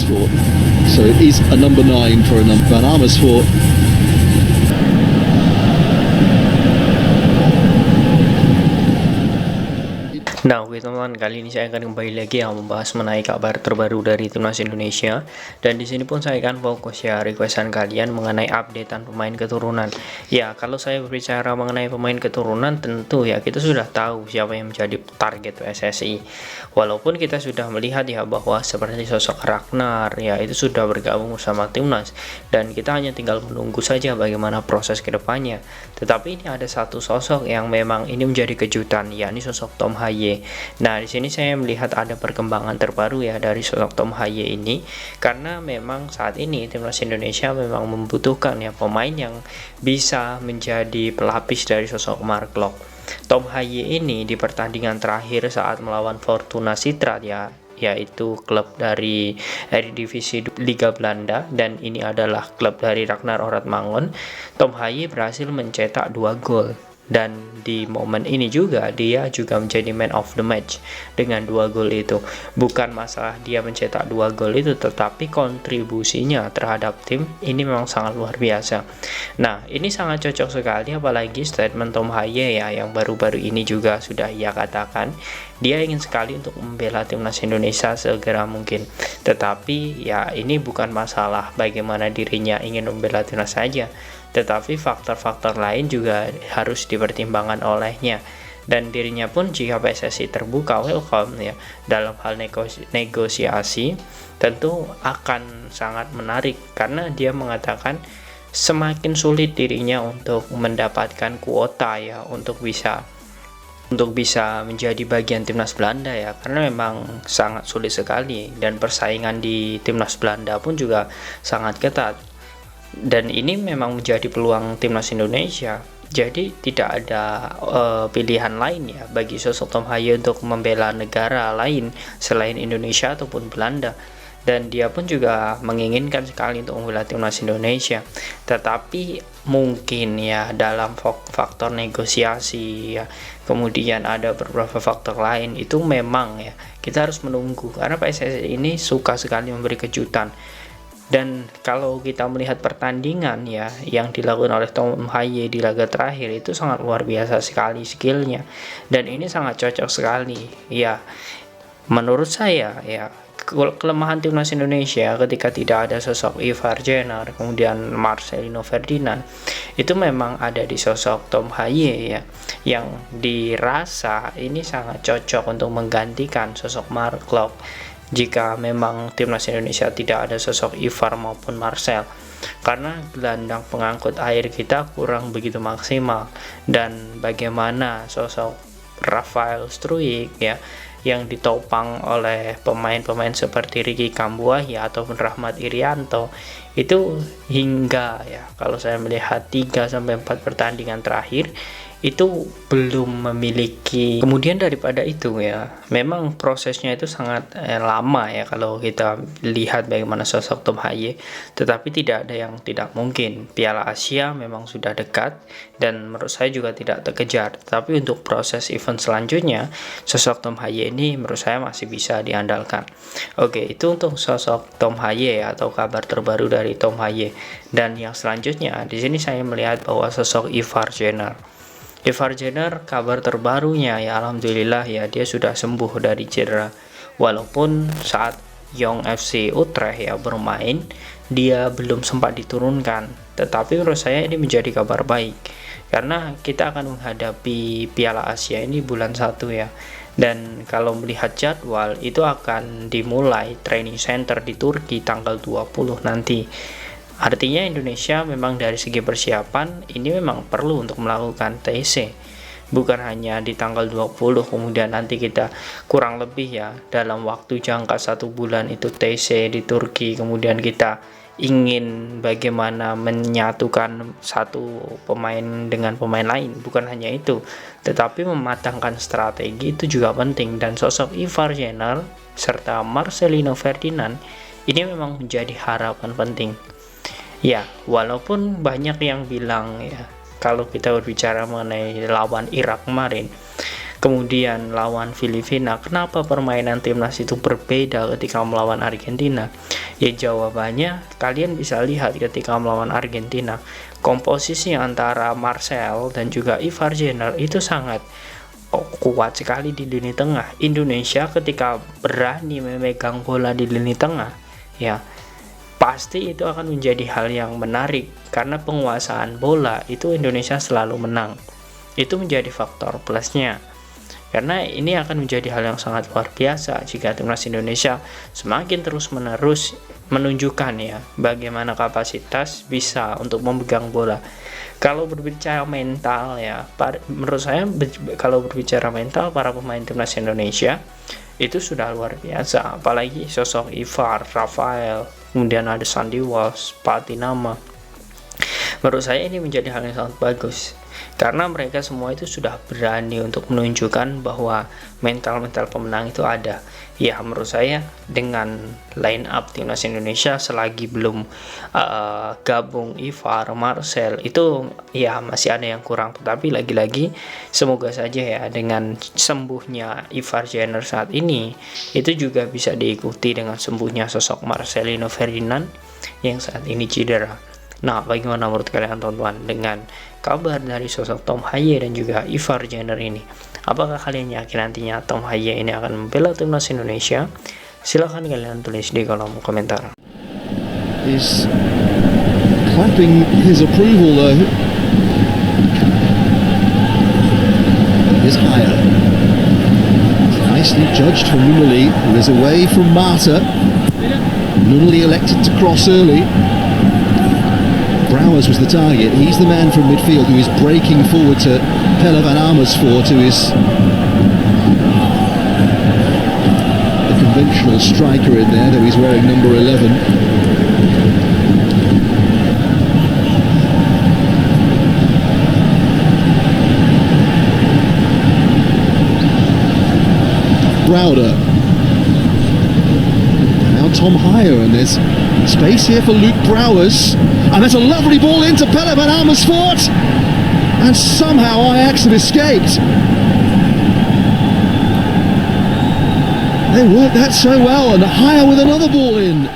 Amersfoort. So it is a number 9 for a number Van Amersfoort. Nah, oke teman-teman, kali ini saya akan kembali lagi yang membahas mengenai kabar terbaru dari Timnas Indonesia. Dan di sini pun saya akan fokus ya requestan kalian mengenai updatean pemain keturunan. Ya, kalau saya berbicara mengenai pemain keturunan, tentu ya kita sudah tahu siapa yang menjadi target PSSI. Walaupun kita sudah melihat ya bahwa seperti sosok Ragnar ya itu sudah bergabung bersama Timnas, dan kita hanya tinggal menunggu saja bagaimana proses kedepannya. Tetapi ini ada satu sosok yang memang ini menjadi kejutan, yakni sosok Tom Hye. Nah, di sini saya melihat ada perkembangan terbaru ya dari sosok Tom Hye ini, karena memang saat ini Timnas Indonesia memang membutuhkan ya pemain yang bisa menjadi pelapis dari sosok Mark Klok. Tom Hye ini di pertandingan terakhir saat melawan Fortuna Sittard ya, yaitu klub dari Eredivisie Liga Belanda, dan ini adalah klub dari Ragnar Oratmangun. Tom Hye berhasil mencetak 2 gol, dan di momen ini juga dia juga menjadi man of the match dengan 2 gol itu. Bukan masalah dia mencetak 2 gol itu, tetapi kontribusinya terhadap tim ini memang sangat luar biasa. Nah, ini sangat cocok sekali, apalagi statement Tom Hye ya yang baru-baru ini juga sudah ia katakan dia ingin sekali untuk membela Timnas Indonesia segera mungkin. Tetapi ya ini bukan masalah bagaimana dirinya ingin membela Timnas saja, tetapi faktor-faktor lain juga harus dipertimbangkan olehnya, dan dirinya pun jika PSSI terbuka welcome ya dalam hal negosiasi tentu akan sangat menarik, karena dia mengatakan semakin sulit dirinya untuk mendapatkan kuota ya untuk bisa menjadi bagian Timnas Belanda ya, karena memang sangat sulit sekali, dan persaingan di Timnas Belanda pun juga sangat ketat. Dan ini memang menjadi peluang Timnas Indonesia. Jadi tidak ada pilihan lain ya bagi sosok Tom Hye untuk membela negara lain selain Indonesia ataupun Belanda. Dan dia pun juga menginginkan sekali untuk membela Timnas Indonesia. Tetapi mungkin ya dalam faktor negosiasi ya, kemudian ada beberapa faktor lain, itu memang ya kita harus menunggu, karena PSSI ini suka sekali memberi kejutan. Dan kalau kita melihat pertandingan ya yang dilakukan oleh Tom Hye di laga terakhir, itu sangat luar biasa sekali skillnya, dan ini sangat cocok sekali ya menurut saya ya. Kelemahan Timnas Indonesia ketika tidak ada sosok Ivar Jenner, kemudian Marcelino Ferdinand, itu memang ada di sosok Tom Hye ya, yang dirasa ini sangat cocok untuk menggantikan sosok Mark Klok jika memang Timnas Indonesia tidak ada sosok Ivar maupun Marcel, karena gelandang pengangkut air kita kurang begitu maksimal. Dan bagaimana sosok Rafael Struijk ya yang ditopang oleh pemain-pemain seperti Ricky Kambuaya ataupun Rahmat Irianto, itu hingga ya kalau saya melihat 3-4 pertandingan terakhir itu belum memiliki. Kemudian daripada itu ya memang prosesnya itu sangat lama ya kalau kita lihat bagaimana sosok Tom Hye, tetapi tidak ada yang tidak mungkin. Piala Asia memang sudah dekat dan menurut saya juga tidak terkejar, tapi untuk proses event selanjutnya sosok Tom Hye ini menurut saya masih bisa diandalkan. Oke, itu untuk sosok Tom Hye atau kabar terbaru dari Tom Hye. Dan yang selanjutnya di sini saya melihat bahwa sosok Ivar Jenner. Ivar Jenner kabar terbarunya ya alhamdulillah ya dia sudah sembuh dari cedera. Walaupun saat Young FC Utrecht ya bermain dia belum sempat diturunkan, tetapi menurut saya ini menjadi kabar baik karena kita akan menghadapi Piala Asia ini bulan 1 ya. Dan kalau melihat jadwal itu akan dimulai training center di Turki tanggal 20 nanti. Artinya Indonesia memang dari segi persiapan ini memang perlu untuk melakukan TC, bukan hanya di tanggal 20 kemudian nanti kita kurang lebih ya dalam waktu jangka 1 bulan itu TC di Turki, kemudian kita ingin bagaimana menyatukan satu pemain dengan pemain lain. Bukan hanya itu, tetapi mematangkan strategi itu juga penting, dan sosok Ivar Jenner serta Marcelino Ferdinand ini memang menjadi harapan penting. Ya, walaupun banyak yang bilang ya, kalau kita berbicara mengenai lawan Irak kemarin, kemudian lawan Filipina, kenapa permainan timnas itu berbeda ketika melawan Argentina? Ya jawabannya kalian bisa lihat ketika melawan Argentina, komposisi antara Marcel dan juga Ivar Jenner itu sangat kuat sekali di lini tengah. Indonesia ketika berani memegang bola di lini tengah, ya pasti itu akan menjadi hal yang menarik karena penguasaan bola itu Indonesia selalu menang. Itu menjadi faktor plusnya. Karena ini akan menjadi hal yang sangat luar biasa jika timnas Indonesia semakin terus-menerus menunjukkan ya bagaimana kapasitas bisa untuk memegang bola. Kalau berbicara mental ya, menurut saya kalau berbicara mental para pemain timnas Indonesia itu sudah luar biasa, apalagi sosok Ivar, Rafael, kemudian ada Sandy Walsh, Patinama. Menurut saya ini menjadi hal yang sangat bagus karena mereka semua itu sudah berani untuk menunjukkan bahwa mental pemenang itu ada. Ya menurut saya dengan line up timnas Indonesia selagi belum gabung Ivar, Marcel itu ya masih ada yang kurang, tetapi lagi-lagi semoga saja ya dengan sembuhnya Ivar Jenner saat ini itu juga bisa diikuti dengan sembuhnya sosok Marcelino Ferdinand yang saat ini cedera. Nah, bagaimana menurut kalian teman-teman dengan kabar dari sosok Tom Haye dan juga Ivar Jenner ini? Apakah kalian yakin nantinya Tom Haye ini akan membela timnas Indonesia? Silahkan kalian tulis di kolom komentar. Is clapping his approval though. Is higher. Nicely judged from Nunnally, who is away from Mata. Nunnally elected to cross early. Brouwers was the target. He's the man from midfield who is breaking forward to Pelle van Amersfoort, who is the conventional striker in there, though he's wearing number 11. Browder. Now Tom Haye, and there's space here for Luke Brouwers. And there's a lovely ball into Pelle van Amersfoort. And somehow Ajax have escaped. They worked that so well, and Haye with another ball in.